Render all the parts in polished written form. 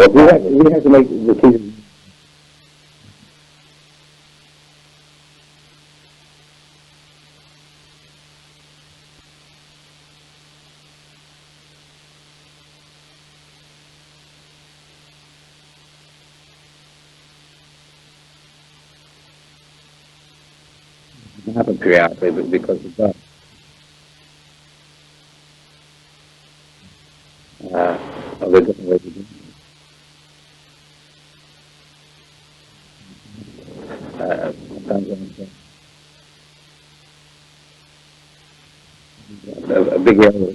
we have to make the teachers. Happen periodically, but because it does. Other different ways of doing it. Sometimes a big area.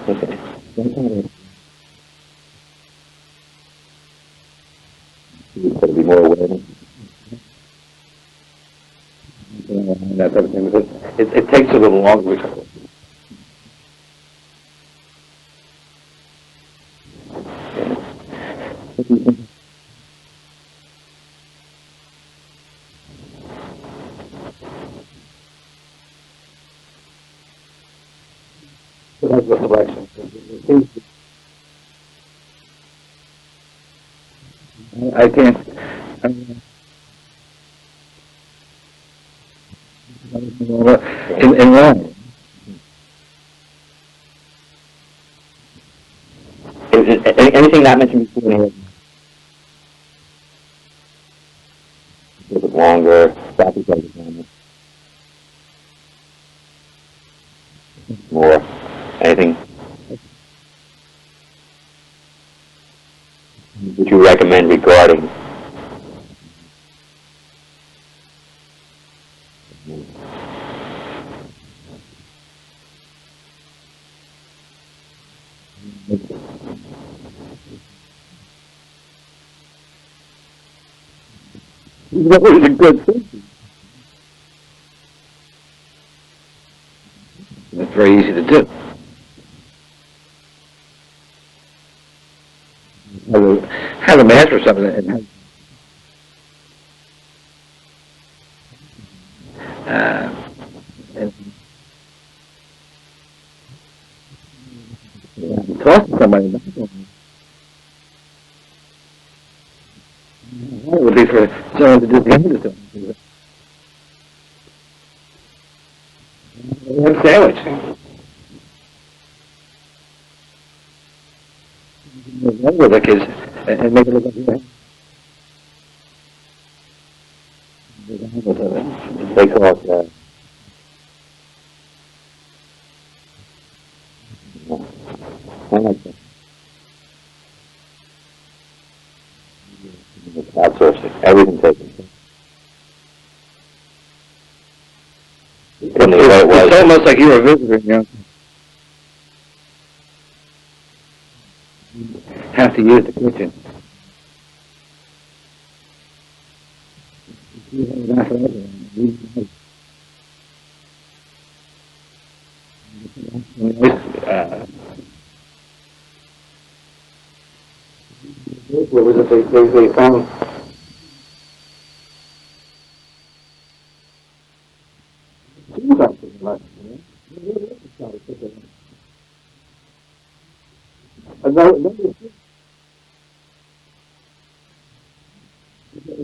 Okay. There's got to be more awareness. That type of thing, because it takes a little longer. That's the selection. I can't. In line. Anything not mentioned before? A little bit longer. Stop each other. More. Anything? Would you recommend regarding? That was a good thing. That's very easy to do. Have a match or something. And talk to somebody about it. It would be for someone to do the other stuff. Have a sandwich. With the kids and make it look like they call it. I like that. Outsourcing. Everything taken. It's almost like you were visiting, you know. Have to use the kitchen. What was it they found?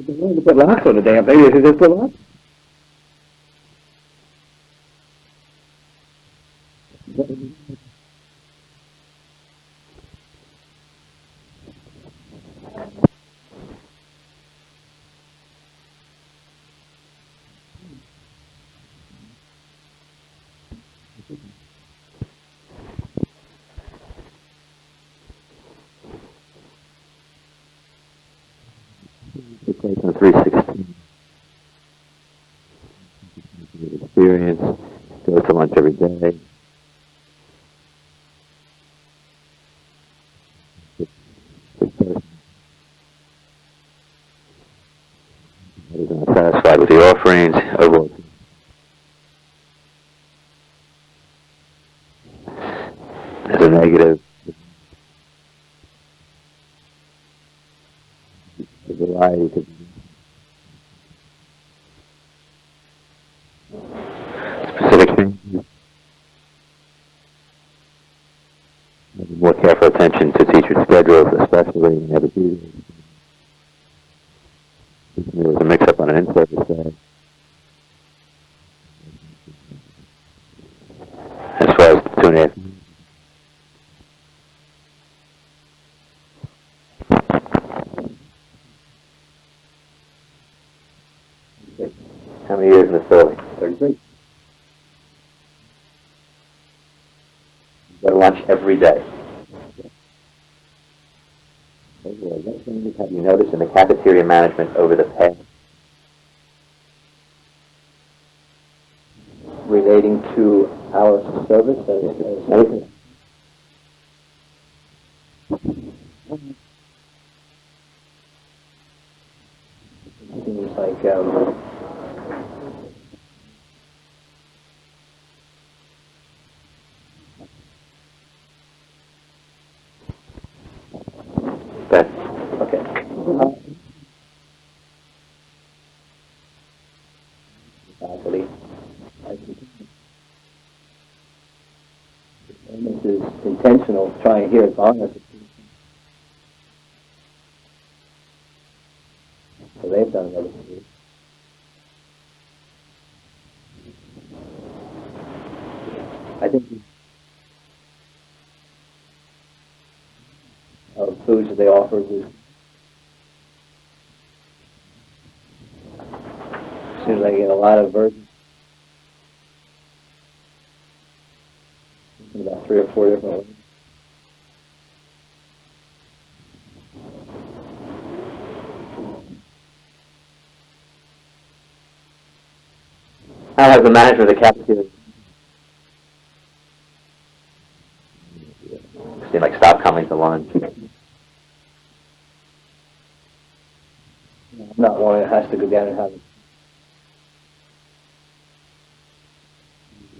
They put locks on the damn thing. They just put locks. It's like on 316. Experience. Go to lunch every day. Is not satisfied with the offerings. Overall. As a negative. A variety could be specific things. careful attention to teacher schedules, especially in every season. There was a mix-up on an in-service day. As far as 2.5. How many years in this building? 33. You go to lunch every day. What changes have you noticed in the cafeteria management over the past? Relating to our service Anything? things like Okay. faculty. And this is intentional, trying here it's honest. So they've done another thing. I think of foods that they offer is seems like you get a lot of versions. About 3 or 4 different ones. How has the management of the cafeteria seem like stop coming to lunch? I'm not one that has to go down and have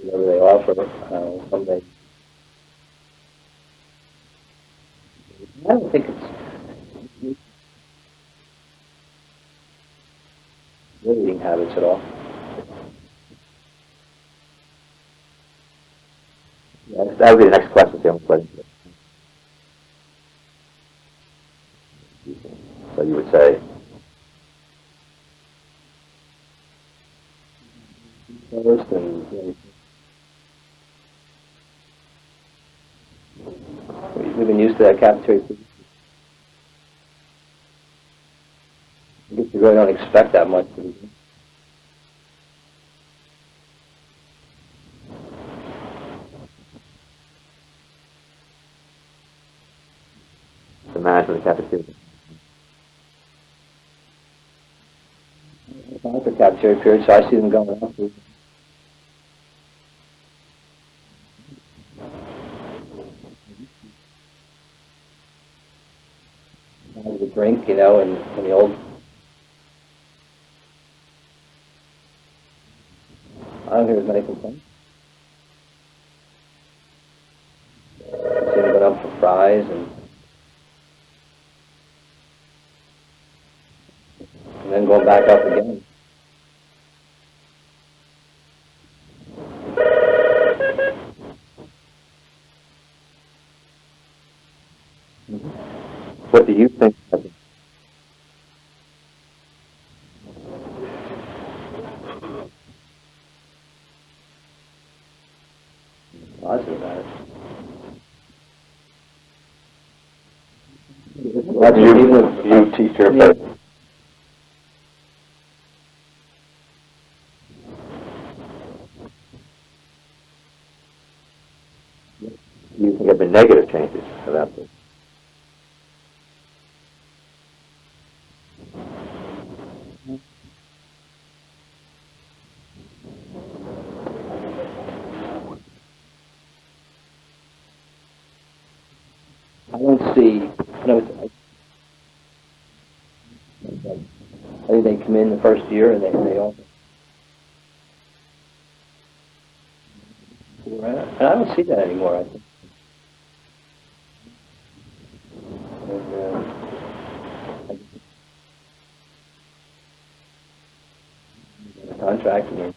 whatever they offer. Someday. I don't think it's really eating habits at all. Yeah, that would be the next question. See how much question. So you would say First and we've been used to that cafeteria food. I guess you really don't expect that much. the management of the cafeteria. After cafeteria period, so I see them going out. The drink, in the old. I don't hear as many complaints. I see them going up for fries and then going back up again. What do you think? Positive about it. That's you teacher. Yeah. You think there have been negative changes about this? I don't see. I think they come in the first year and they all. And I don't see that anymore. I think. And, the contract and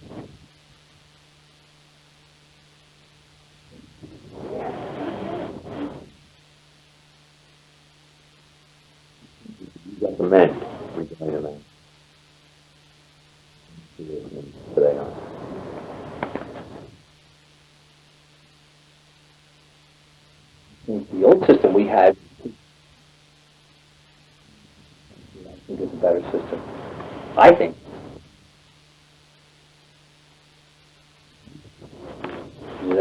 recommend redoing the management today on? The old system we had, I think, is a better system. I think. I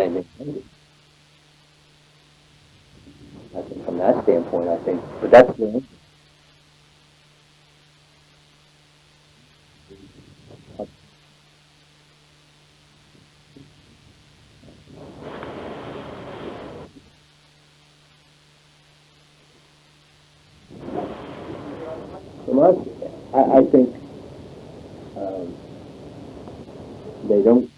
think from that standpoint, I think, but that's the from us. I think they don't.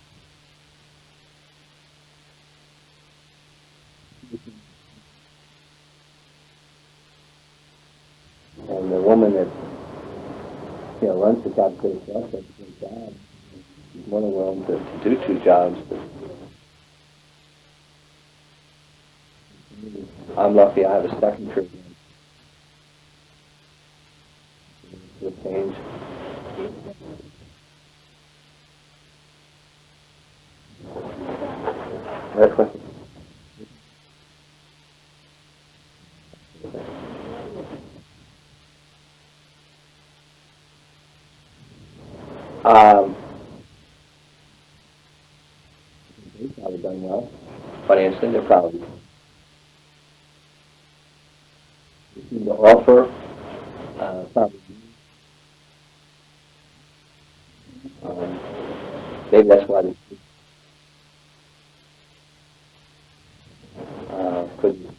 And the woman that runs the cafeteria for us does a great job. She's more than willing to do two jobs. But I'm lucky I have a second career. The change. Last question. They've probably done well. Financially, they're probably seem to offer probably. Maybe that's why they couldn't.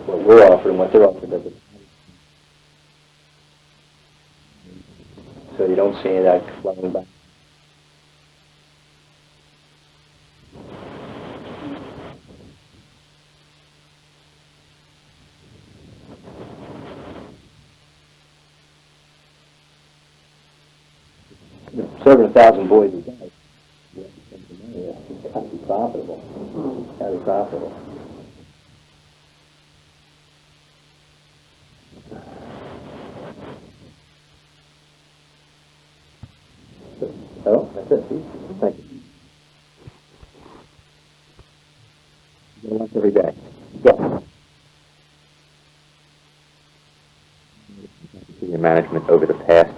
What we're offering, what they're offering doesn't. So you don't see any of that flowing back. Serving 1,000 boys a day, it's got to be profitable. It's got to be profitable. So that's it. Thank you. You go once every day. Yes. Your management over the past.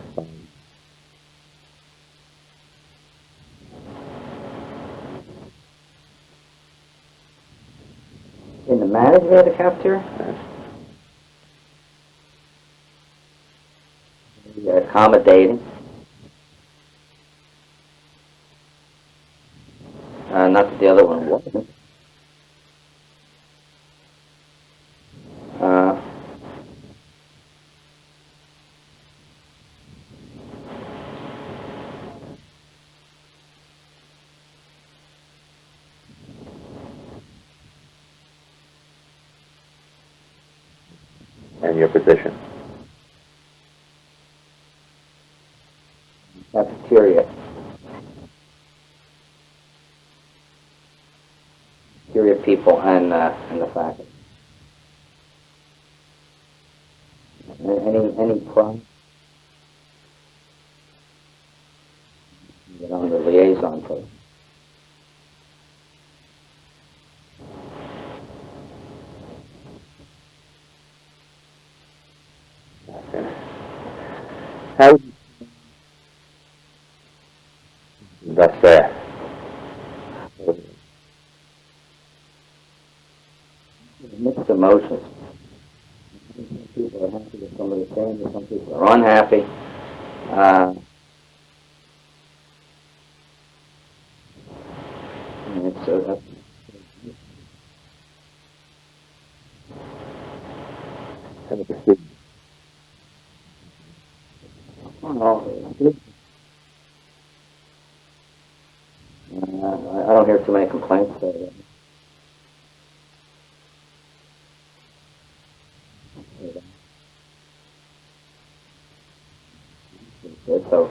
In the management of the cafeteria? Accommodating. Not that the other one wasn't. And your position. Cafeteria. Cafeteria people and the faculty. Any problem? Get on the liaison post. How would you thus there? Mixed emotions. Some people are happy with some of the changes, some people are unhappy. It's I don't hear too many complaints. So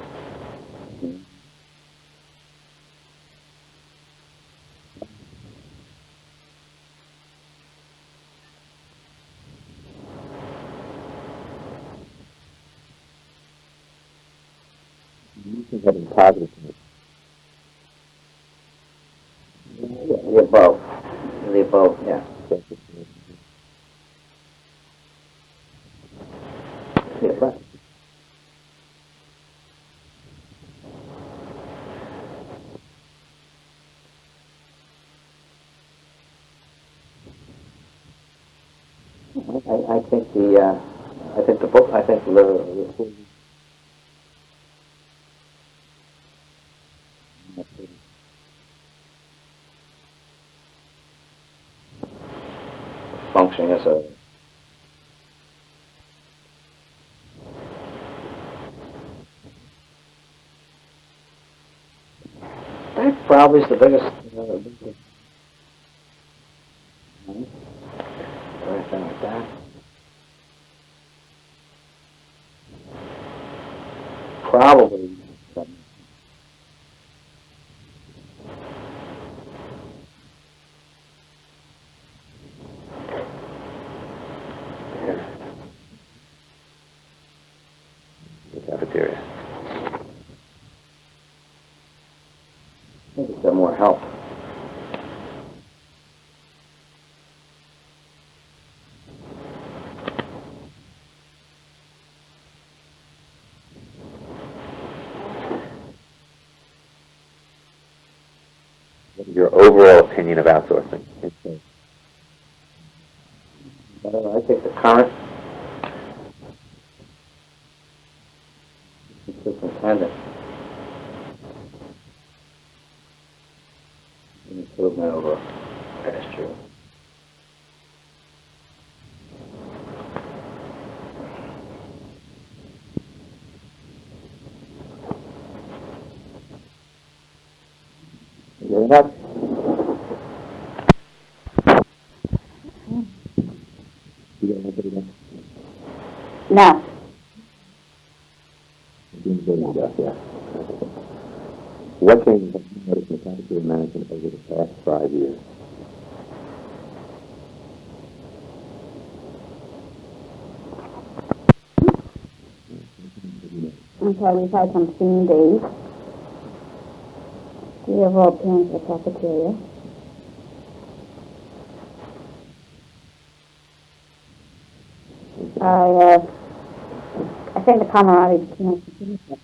positive to me. The above. The above, yeah. Yeah, right. I think the book, I think the functioning as a that probably is the biggest or anything like that. Probably. The cafeteria. I think it's got more help. What is your overall opinion of outsourcing? I think the current superintendent an improvement over past year. Very much. You got anybody else? No. Yeah. What changes have you noticed in the cafeteria management over the past 5 years? Okay, we've had some theme days. The overall appearance of the cafeteria. I think the camaraderie between us is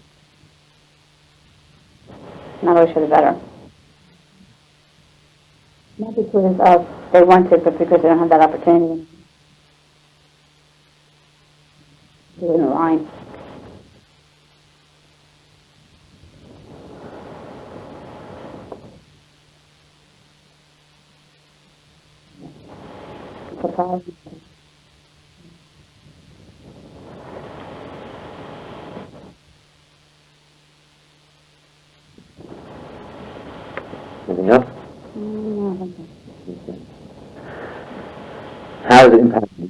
not always for the better. Not because they want to, but because they don't have that opportunity. They're in the line. Surprise. Anything else? No, I think so. Okay. How has it impacted you?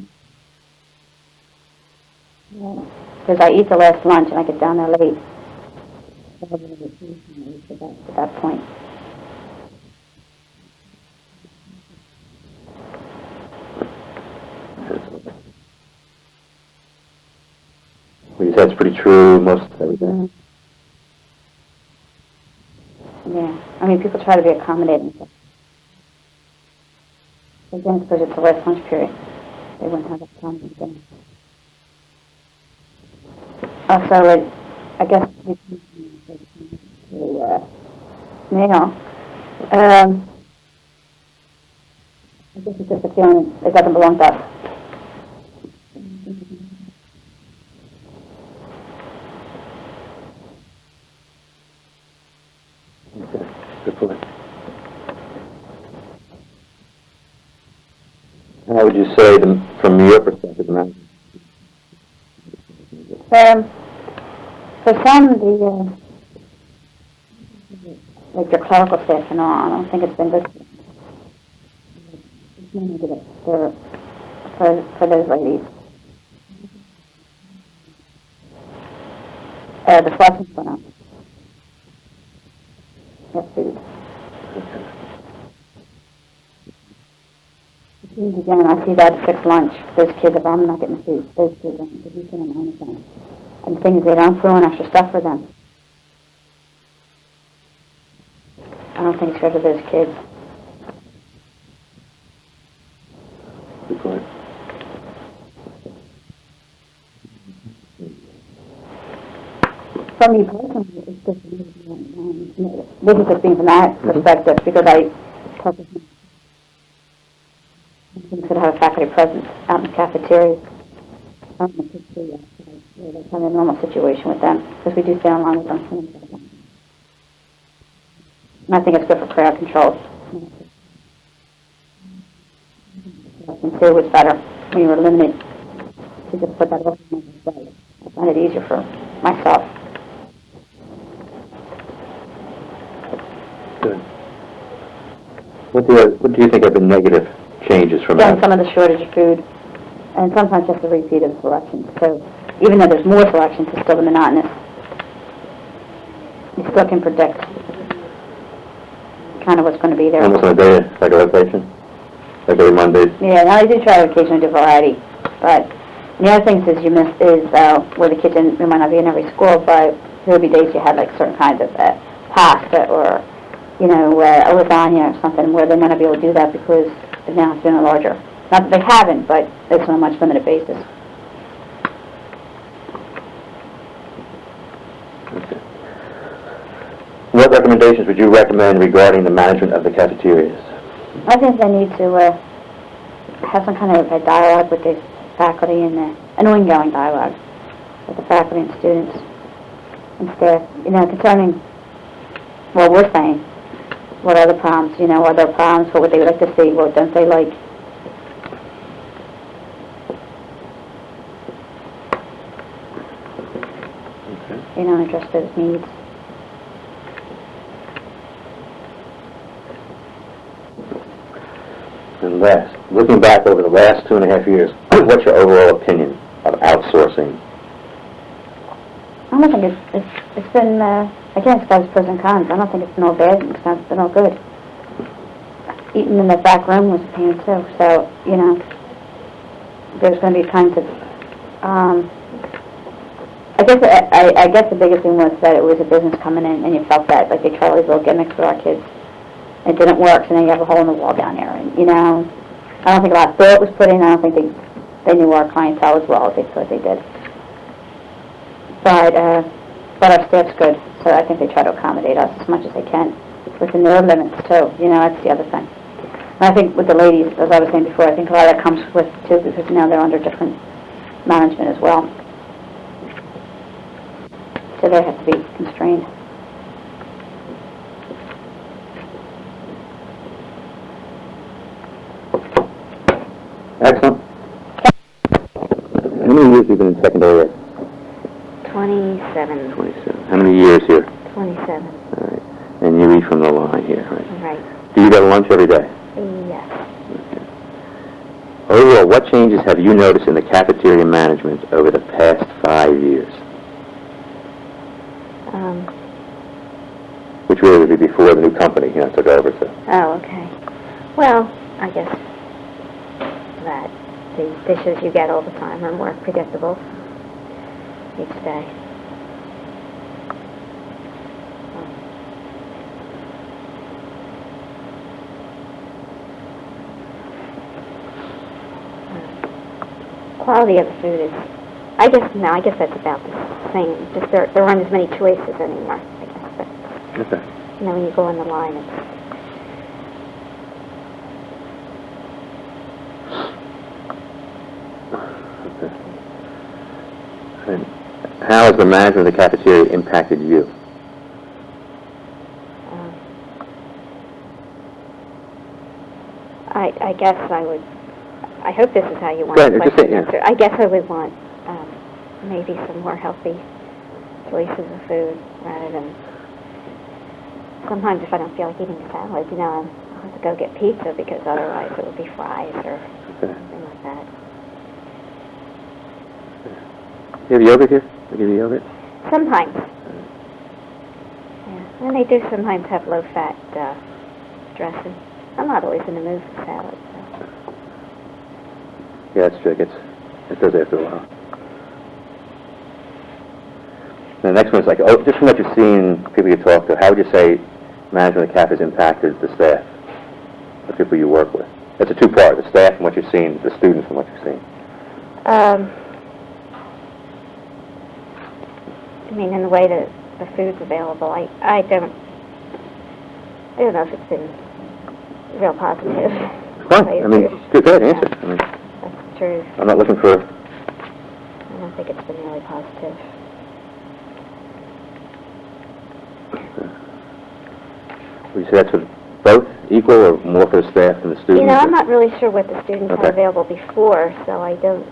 Because I eat the last lunch and I get down there late. At that point. Well, you said it's pretty true, most everything. Yeah. I mean, people try to be accommodating. Again, it's because it's the last lunch period. They wouldn't have that time again. Also, I guess, I guess it's just a feeling it doesn't belong to us. Okay, good point. How would you say, from your perspective, the management? For some, like your clerical staff and all, I don't think it's been good. It's mainly good for those ladies. The flushing's gone up. That's food. Again, I see that at 6 lunch. Those kids, if I'm not getting food, those kids aren't getting anything. And the thing is, they don't throw in extra stuff for them. I don't think it's fair to those kids. Good point. For me personally, it's just this is just being from that perspective, because I talk with things that have a faculty presence out in the cafeteria. I don't know if it's that's kind of a normal situation with them, because we do stay online with them. And I think it's good for crowd control. I can say what's better when you're limited to just put that over my way. I find it easier for myself. Good. What do you think have been negative changes from Again, that? some of the shortage of food, and sometimes just a repeat of selections. So even though there's more selections, it's still the monotonous. You still can predict kind of what's going to be there. Almost on a day, like a rotation? Like every Monday? Yeah, now they do try to occasionally do variety, but the other things is you miss is where the kitchen, it might not be in every school, but there would be days you had like certain kinds of pasta or, you know, a lasagna or something where they might not be able to do that because now it's been a larger. Not that they haven't, but it's on a much limited basis. Okay. What recommendations would you recommend regarding the management of the cafeterias? I think they need to have some kind of a dialogue with the faculty and an ongoing dialogue with the faculty and students and staff, you know, concerning what we're saying. What are the problems, you know, are there problems, what would they like to see, what don't they like? Okay. You know, address those needs. And last, looking back over the last 2.5 years, what's your overall opinion of outsourcing? I don't think it's been, again, it's got pros and cons. I don't think it's been all bad, it's been all good. Eating in the back room was a pain too, so, you know, there's going to be kinds of, I guess the biggest thing was that it was a business coming in and you felt that, like they tried all these little gimmicks with our kids. It didn't work, so now you have a hole in the wall down there, and, you know, I don't think a lot of thought was put in. I don't think they knew our clientele as well as they thought they did. But our staff's good, so I think they try to accommodate us as much as they can within their limits too. You know, that's the other thing. And I think with the ladies, as I was saying before, I think a lot of that comes with too because now they're under different management as well, so they have to be constrained. Excellent. How many years have you been in secondary ed? 27. 27. How many years here? 27. All right. And you eat from the line here, right? Right. Do you go to lunch every day? Yes. Okay. Overall, what changes have you noticed in the cafeteria management over the past 5 years? Which really would be before the new company, took over. So. Oh, okay. Well, I guess that the dishes you get all the time are more predictable each day. Quality of the food is, I guess that's about the same. Just there aren't as many choices anymore, I guess. But, Okay. when you go on the line, it's Okay. And how has the management of the cafeteria impacted you? I guess I hope this is how you want Go ahead, the just question say, yeah. answered. I guess I would want maybe some more healthy choices of food rather than, sometimes if I don't feel like eating a salad, I'll have to go get pizza because otherwise it would be fries or something like that. You have yogurt here? I give you yogurt? Sometimes. Yeah. And they do sometimes have low-fat dressing. I'm not always in the mood for salad. So. Yeah, that's true. It does after a while. The next one is like, just from what you've seen, people you talk to, how would you say management of the CAF has impacted the staff, the people you work with? That's a two-part, the staff and what you've seen, the students and what you've seen. I mean, in the way that the food's available, I don't know if it's been real positive. Fine. I mean, good answer. I mean, That's true. I'm not looking for... I don't think it's been really positive. Would you say that's for both equal or more for the staff and the students? You know, I'm not really sure what the students Okay. had available before, so I don't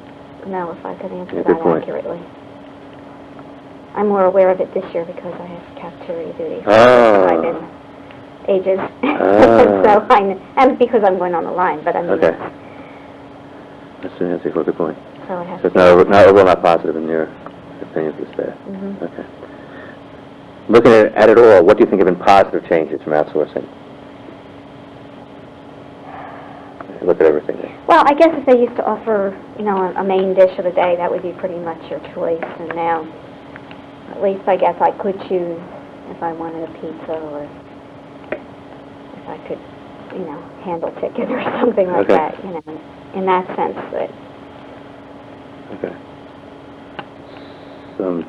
know if I can answer Yeah, good that point. accurately. I'm more aware of it this year because I have cafeteria duty. Oh. I'm in ages. Ah. So and because I'm going on the line, but I mean, Okay. That's a good point. so it has So to it's not overall not positive in your opinion for the staff. Mhm. Okay. Looking at it all, what do you think have been positive changes from outsourcing? Look at everything there. Well, I guess if they used to offer, you know, a main dish of the day, that would be pretty much your choice. And now, at least I guess I could choose if I wanted a pizza or if I could, you know, handle chicken or something like Okay. that, you know, in that sense. But Okay. Some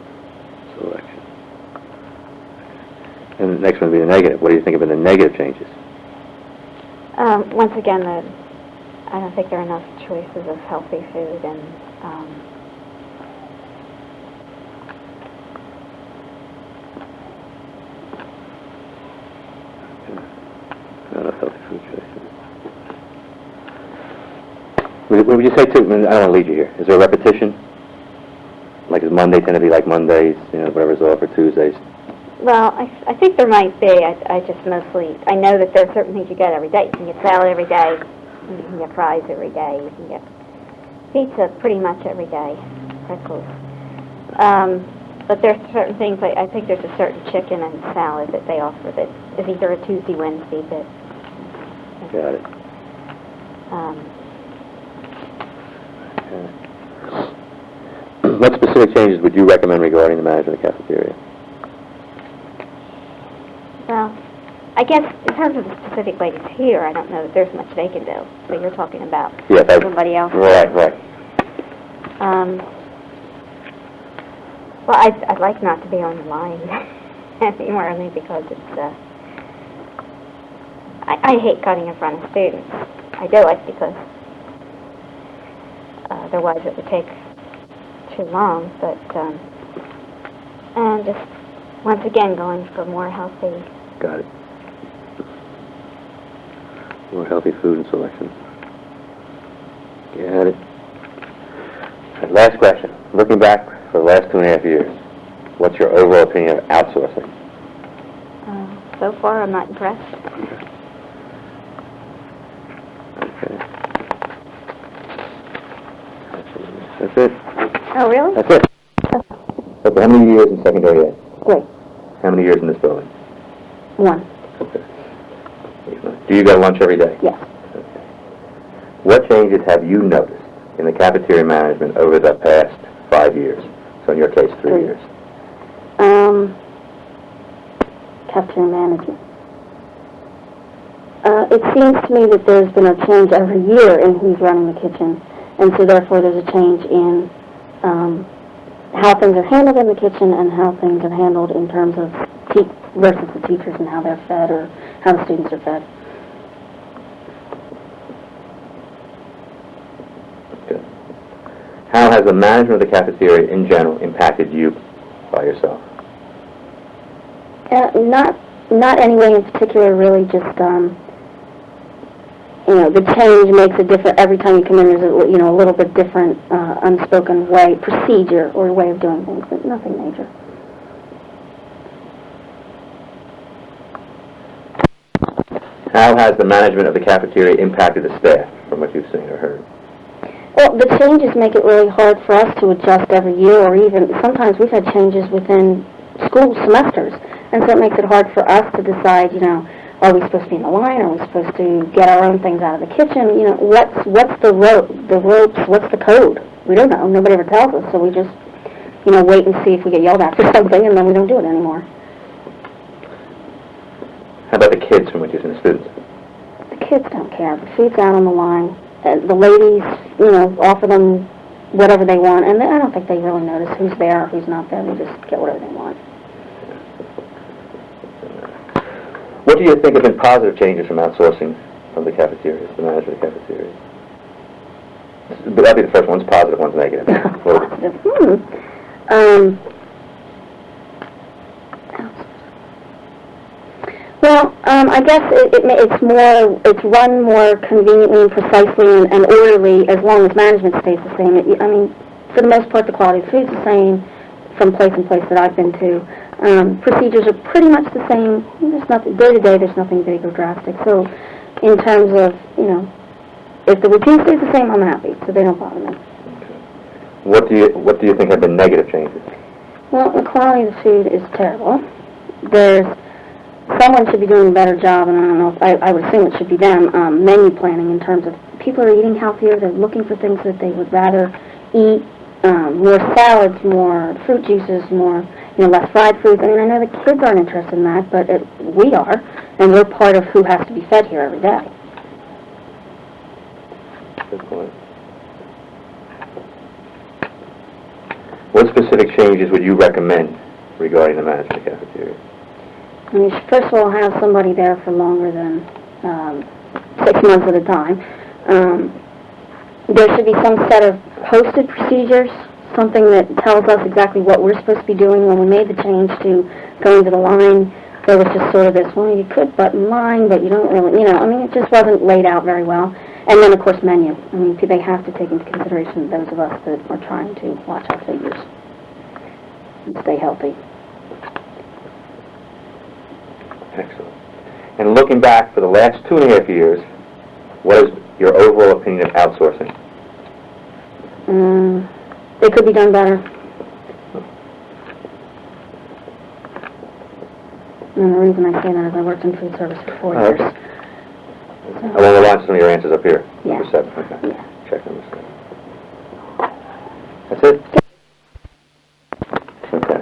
selection. And the next one would be the negative. What do you think have been the negative changes? once again, I don't think there are enough choices of healthy food and Not enough healthy food choices. Would you say, too, I don't want to lead you here, is there a repetition? Like, is Monday tend to be like Mondays, you know, whatever's offered Tuesdays? well, I think there might be. I just mostly, I know that there are certain things you get every day. You can get salad every day. You can get fries every day. You can get pizza pretty much every day. Pretzels. But there's certain things, I think there's a certain chicken and salad that they offer that is either a Tuesday, Wednesday, that... Got it. Okay. What specific changes would you recommend regarding the management of the cafeteria? Well, I guess in terms of the specific ladies here, I don't know that there's much they can do. So you're talking about Yes, everybody else. Right. Well, I'd like not to be on the line anymore, only because it's, I hate cutting in front of students. I do it because otherwise it would take too long, but, and just, once again, going for more healthy. Got it. More healthy food and selection. Got it. And last question. Looking back for the last 2.5 years, what's your overall opinion of outsourcing? So far, I'm not impressed. Okay. That's it. Oh, really? That's it. Okay, how many years in secondary ed? 3. How many years in this building? 1. Okay. Do you go to lunch every day? Yes. Okay. What changes have you noticed in the cafeteria management over the past 5 years? So in your case, 3 years. Cafeteria management. It seems to me that there's been a change every year in who's running the kitchen, and so therefore there's a change in how things are handled in the kitchen and how things are handled in terms of versus the teachers and how they're fed or how the students are fed. Good. How has the management of the cafeteria in general impacted you by yourself? Not any way in particular, really just, the change makes a difference. Every time you come in, there's a little bit different unspoken way, procedure or way of doing things, but nothing major. How has the management of the cafeteria impacted the staff, from what you've seen or heard? Well, the changes make it really hard for us to adjust every year, or even sometimes we've had changes within school semesters, and so it makes it hard for us to decide, are we supposed to be in the line? Are we supposed to get our own things out of the kitchen? What's the ropes? What's the code? We don't know. Nobody ever tells us, so we just, wait and see if we get yelled at for something, and then we don't do it anymore. How about the kids from which and the students? The kids don't care. The food's out on the line. The ladies, offer them whatever they want, and I don't think they really notice who's there or who's not there. They just get whatever they want. What do you think have been positive changes from outsourcing of the cafeterias, the management of the cafeterias? That'll be the first one. One's positive, one's negative. Well, I guess it's run more conveniently and precisely and orderly as long as management stays the same. For the most part, the quality of the food's the same from place to place that I've been to. Procedures are pretty much the same. There's nothing day to day. There's nothing big or drastic. So, in terms of if the routine stays the same, I'm happy. So they don't bother me. What do you think have been negative changes? Well, the quality of the food is terrible. Someone should be doing a better job, and I don't know if I would assume it should be them, menu planning in terms of people are eating healthier, they're looking for things that they would rather eat, more salads, more fruit juices, more, less fried foods. I know the kids aren't interested in that, but we are, and we're part of who has to be fed here every day. Good point. What specific changes would you recommend regarding the management of the cafeteria? First of all, have somebody there for longer than 6 months at a time. There should be some set of posted procedures, something that tells us exactly what we're supposed to be doing. When we made the change to going to the line, there was just sort of this, well, you could button line, but you don't really, it just wasn't laid out very well. And then, of course, menu. They have to take into consideration those of us that are trying to watch our figures and stay healthy. Excellent. And looking back for the last 2.5 years, what is your overall opinion of outsourcing? It could be done better. And the reason I say that is I worked in food service for 4 years. Okay. I want to launch some of your answers up here. Yeah. Number 7. Okay. Yeah. Check number 7. That's it? Okay.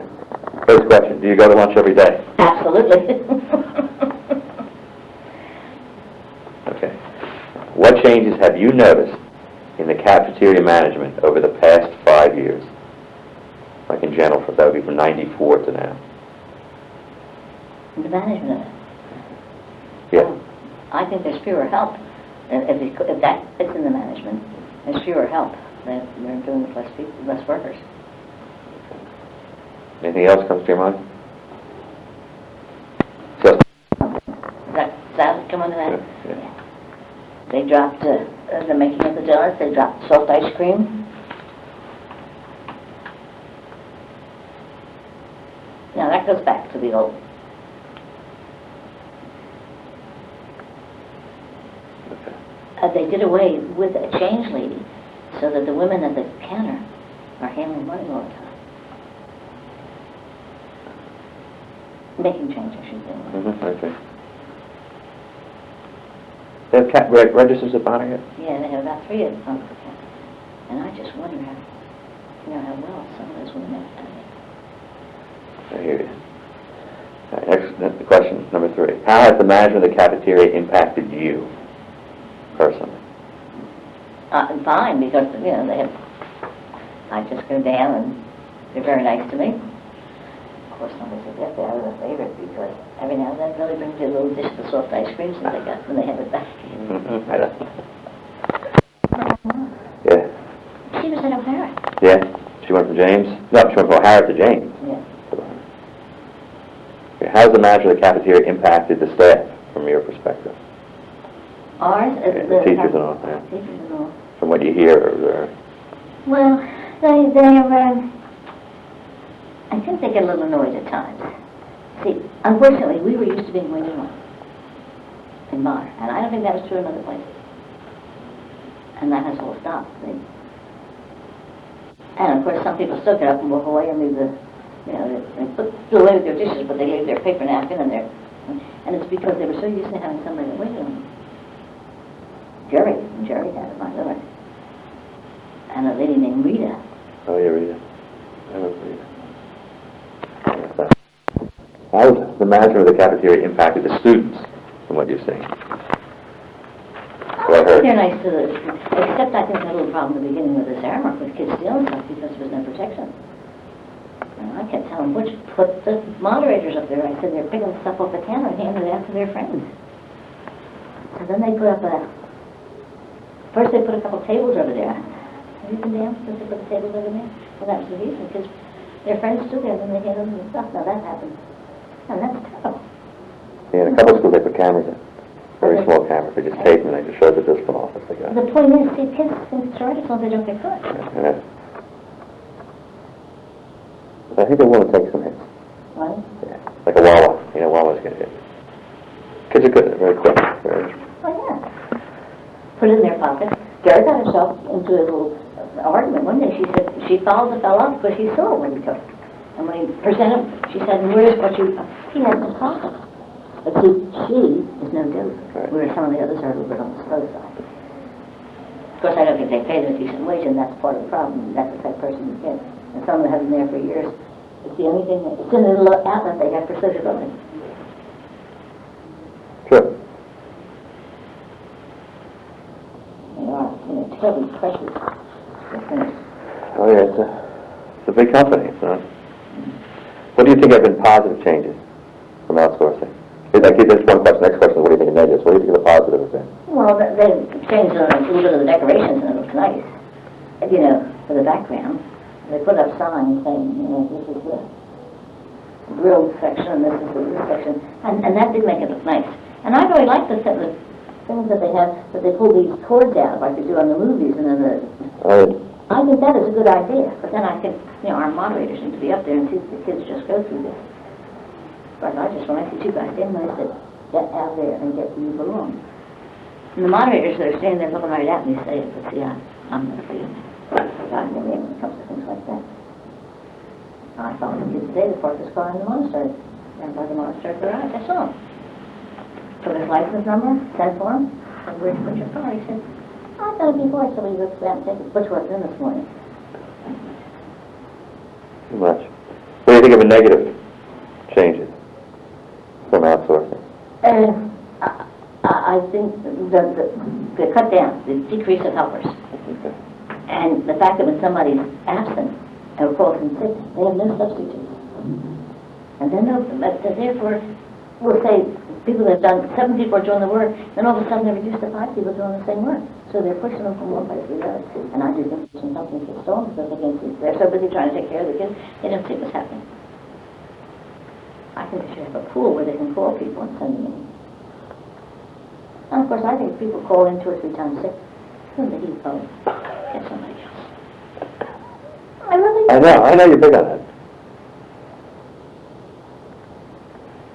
First question. Do you go to lunch every day? Absolutely. Okay. What changes have you noticed in the cafeteria management over the past 5 years? Like in general, that would be from 94 to now. The management. Yeah. I think there's fewer help. If that fits in the management, there's fewer help. They're doing with less workers. Anything else comes to your mind? So, Does that come under that? yeah. They dropped the making of the donuts. They dropped soft ice cream. Now that goes back to the old. They did away with a change lady, so that the women at the counter are handling money all the time. Making change, I should say. Okay. They have registers at Bonner yet? Yeah, they have about 3 of them on the counter. And I just wonder how well some of those women have done it. I hear you. All right, next question, number 3. How has the management of the cafeteria impacted you personally? Fine, because, they have, I just go down and they're very nice to me. Of course, somebody said that they are a favorite because every now and then Billy brings you a little dish of soft ice cream since when they have it back. I don't know. Yeah. She was at O'Hara. Yeah? She went from James? No, she went from O'Hara to James. Yeah. Okay. How has the management of the cafeteria impacted the staff from your perspective? Ours? The teachers and all, yeah. Teachers and all. From what you hear or... Well, I think they get a little annoyed at times. See, unfortunately, we were used to being one union in Mar, and I don't think that was true in other places. And that has all stopped. And of course, some people still get up and walk away and leave they do away with their dishes, but they leave their paper napkin and it's because they were so used to having somebody that waited on them. Jerry had it, my Lord. And a lady named Rita. Oh, yeah, Rita. I remember Rita. How's the management of the cafeteria impacted the students from what you're seeing? What I heard. They're nice to the, except I think they had a little problem in the beginning with this armor, with kids stealing stuff because there was no protection. And I kept telling Butch, put the moderators up there. I said they're picking stuff off the counter and handing it out to their friends. So then they put up first they put a couple tables over there. Have you been down since they put the tables over there? Well, that was the reason, because their friends stood there and they handed them the stuff. Now that happened. And that's terrible. Yeah, in a couple of schools they put cameras in. Very small cameras. They just tape them and they just show the discipline office. They got. The point is, see, kids think it's right as long as they don't get caught. Yeah. I think they want to take some hits. Right? Yeah. Like a Wawa. You know, Wawa's going to hit. Kids are good. They're very quick. Very... Oh, yeah. Put it in their pocket. Gary got herself into a little argument one day. She said she followed the fellow because she saw it when he took it. And when he presented, she said, where's what you... He has his pocket. But see, she is no dope, Right. whereas some of the others are a little bit on the slow side. Of course, I don't think they pay them a decent wage, and that's part of the problem. That's the type of person you get. And some of them have been there for years. It's the only thing, it's in the little outlet they have for socializing. True. They are, terribly precious. Oh, yeah, it's a big company. So. What do you think have been positive changes from outsourcing? That's one question. Next question is, what do you think of negatives? What do you think of the positive has been? Well, they changed a little bit of the decorations, and it looks nice. For the background. They put up signs saying, this is the grilled section, and this is the this section. And that did make it look nice. And I really like the things that they have, that they pull these cords out, like they do on the movies, and then I think that is a good idea. But then I think, our moderators need to be up there and see if the kids just go through this. But when I see two guys standing there, I said, get out there and get where you belong. And the moderators that are standing there looking right at me say it, but see, I'm not afraid of that. God, when it comes to things like that. I saw the kids today, they parked this car in the monastery. And by the monastery garage, I saw him. Took his license number, sent for him, said, where'd you put your car? He said, I've done it before. I said, well, you looked out and take it. Butch wasn't in this morning. Too much. What do you think of the negative changes from outsourcing? I think the cut down, the decrease of helpers. Okay. And the fact that when somebody's absent or calls in sick, they have no substitutes. And then therefore, we'll say people that have done, 7 people are doing the work, then all of a sudden they're reduced to 5 people doing the same work. So they're pushing them from one place to the other. And I do think some companies get stolen because they're so busy trying to take care of the kids, they don't see what's happening. I think they should have a pool where they can call people and send them in. And of course, I think if people call in 2 or 3 times sick, then the heat phone, get somebody else. I know you're big on that.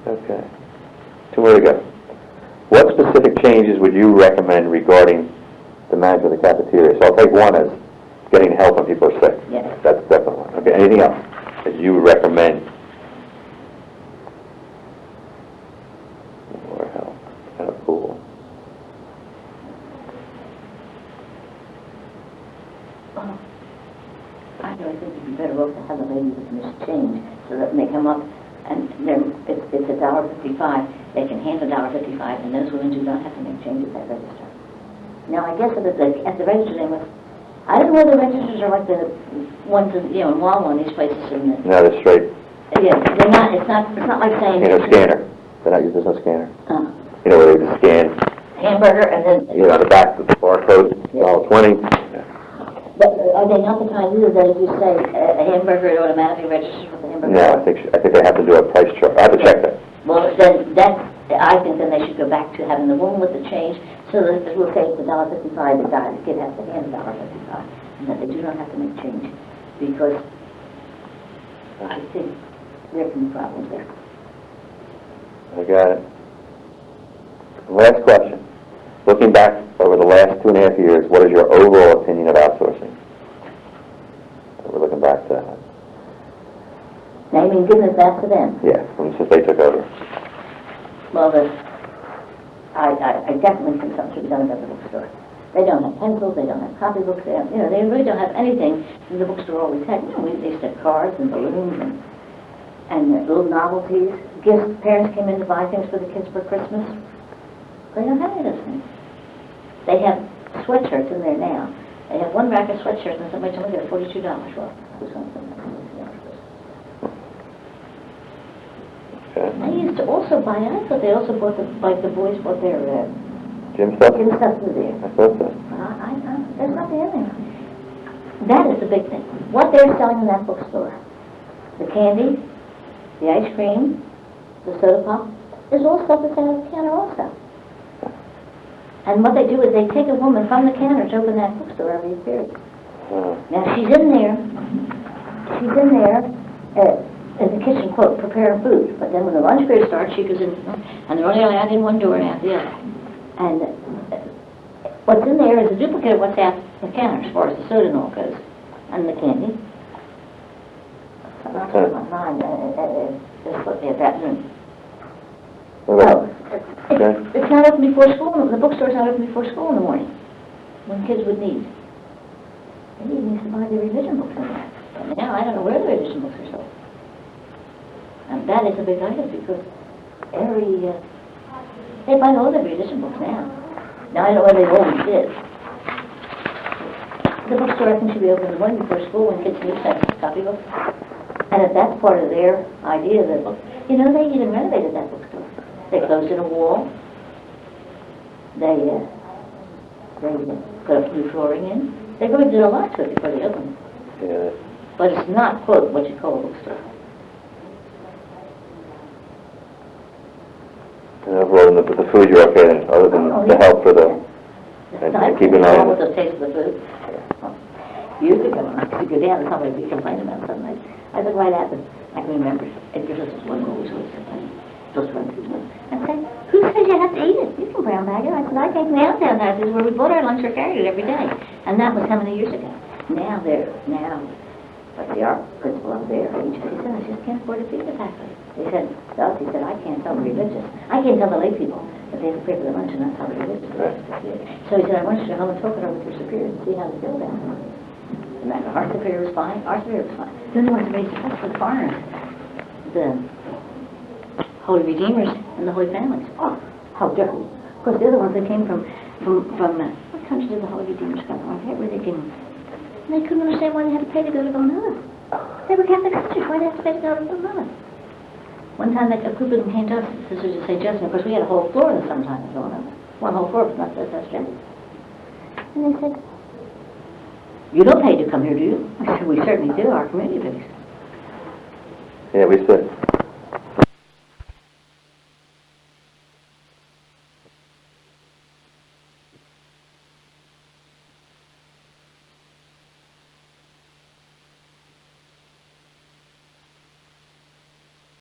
Okay. 2 more to go. What specific changes would you recommend regarding the management of the cafeteria? So I'll take one as getting help when people are sick. Yes. That's definitely one. Okay, anything else that you would recommend? More help and a pool. I really think it'd be better off to have the ladies with this change so that when they come up and it's $1.55, they can hand $1.55, and those women do not have to make changes at register. Now, I guess at the register they must. I don't know whether the registers are like the ones in Walmart and these places in the. No, they're straight. Yeah, they're not. It's not like saying. Scanner. There's no scanner. Where they just scan. Hamburger and then. The back of the barcode, $1.20. But are they not the kind either that if you say a hamburger, it automatically registers with the hamburger? No, I think they have to do a price chart. I have to check that. Well, then I think then they should go back to having the woman with the change, so that it will say it's $1.55. The kid has to hand $1.55, and that they do not have to make change, because I think there can be problems there. I got it. Last question. Looking back over the last 2.5 years, what is your overall opinion of outsourcing? We're looking back to that. Now, you mean giving it back to them? Yeah, since they took over. Well, I definitely think something should be done at the bookstore. They don't have pencils, they don't have copybooks, they really don't have anything that the bookstore always had. They used to have cards and balloons and little novelties. gifts, parents came in to buy things for the kids for Christmas. They don't have any of those things. They have sweatshirts in there now. They have one rack of sweatshirts, and somebody told me they're $42. Well, who's going to spend that? Okay. I used to also buy, I thought they also bought like the boys bought their Gym stuff? gym stuff through there. I thought so. There's nothing in there. That is the big thing. What they're selling in that bookstore, the candy, the ice cream, the soda pop, is all stuff that's out of the counter also. And what they do is they take a woman from the counter to open that bookstore every period. Now she's in there in the kitchen, quote, preparing food. But then when the lunch period starts, she goes in, and they're only allowed in one door and out the other. And what's in there is a duplicate of what's out the counter as far as the soda and all goes, and the candy. I'm not sure my mind just looked at that and it's not open before school. The bookstore's not open before school in the morning when kids would need. They need to buy their revision books in there. But now I don't know where the revision books are sold. And that is a big item because they buy all their revision books now. Now I don't know whether they always did. The bookstore I think should be open in the morning before school when kids need copybooks. And if that's part of their idea of the book, you know, they even renovated that bookstore. They closed in a wall. They put up new flooring in. They really did a lot to it before they opened. Yeah. But it's not, quote, what you call a bookstore. And overall, the food you're okay in, other than the help for the, and keep an eye on With it. the taste of the food. Years ago, when I used to go down and somebody would be complaining about something, I said, why that? I can remember, it gives us one always was just run through one. I said, who said you have to eat it? You can brown bag it. I said, I came down there, this is where we bought our lunch or carried it every day. And that was how many years ago? Now, but our principal up there, he said, I just can't afford to feed the faculty. He said, he said, I can't tell the religious. I can't tell the lay people that they have to pay for their lunch and not tell the religious. So he said, I want you to go home and talk it over with your superior and see how they feel about it. And that our superior was fine, our superior was fine. Then they went to raise the tax for the foreigners, the Holy Redeemers and the Holy Families. Oh, how dirty. Of course, the other ones that came from what country did the Holy Redeemers come from? I forget where they came. And they couldn't understand why they had to pay to go to Villanova. They were Catholic sisters. Why did they have to pay to go to Villanova? One time, a group of them came to us, sisters of St. Joseph. Of course, we had a whole floor in the summertime at Villanova. One whole floor, but not that's Jenny. And they said, you don't pay to come here, do you? I said, we certainly do, our community pays. Yeah, we said,